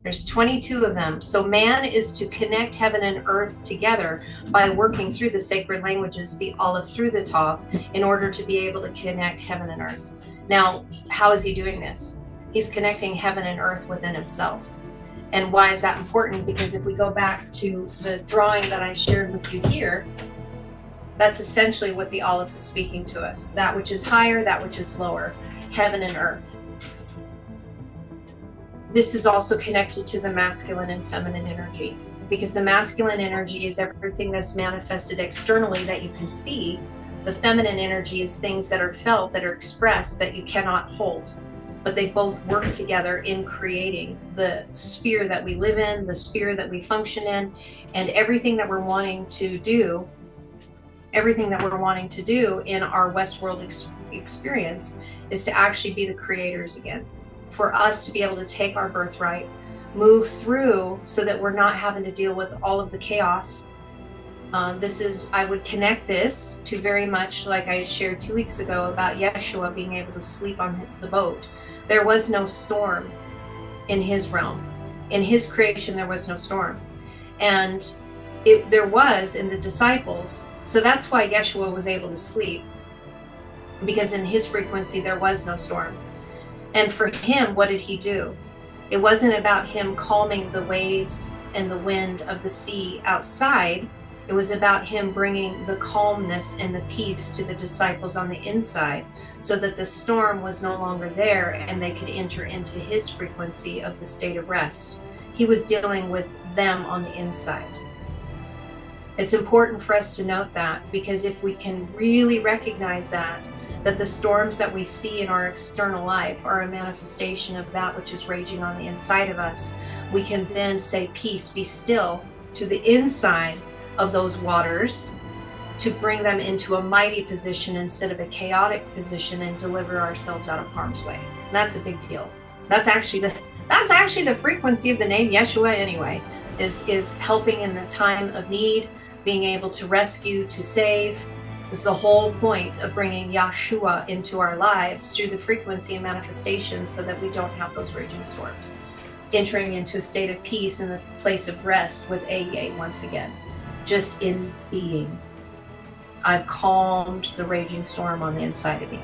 There's 22 of them. So man is to connect heaven and earth together by working through the sacred languages, the Aleph through the Tav, in order to be able to connect heaven and earth. Now, how is he doing this? He's connecting heaven and earth within himself. And why is that important? Because if we go back to the drawing that I shared with you here, that's essentially what the Aleph is speaking to us. That which is higher, that which is lower, heaven and earth. This is also connected to the masculine and feminine energy, because the masculine energy is everything that's manifested externally that you can see. The feminine energy is things that are felt, that are expressed, that you cannot hold. But they both work together in creating the sphere that we live in, the sphere that we function in, and everything that we're wanting to do, everything that we're wanting to do in our Westworld experience is to actually be the creators again. For us to be able to take our birthright, move through so that we're not having to deal with all of the chaos. I would connect this to very much like I shared 2 weeks ago about Yeshua being able to sleep on the boat. There was no storm in his realm. In his creation, there was no storm. And there was in the disciples. So that's why Yeshua was able to sleep, because in his frequency, there was no storm. And for him, what did he do? It wasn't about him calming the waves and the wind of the sea outside. It was about him bringing the calmness and the peace to the disciples on the inside, so that the storm was no longer there and they could enter into his frequency of the state of rest. He was dealing with them on the inside. It's important for us to note that, because if we can really recognize that the storms that we see in our external life are a manifestation of that which is raging on the inside of us, we can then say, peace, be still, to the inside of those waters, to bring them into a mighty position instead of a chaotic position, and deliver ourselves out of harm's way. And that's a big deal. That's actually the frequency of the name Yeshua anyway, is helping in the time of need, being able to rescue, to save. Is the whole point of bringing Yeshua into our lives through the frequency and manifestation, so that we don't have those raging storms. Entering into a state of peace in the place of rest with Eye once again, just in being. I've calmed the raging storm on the inside of me.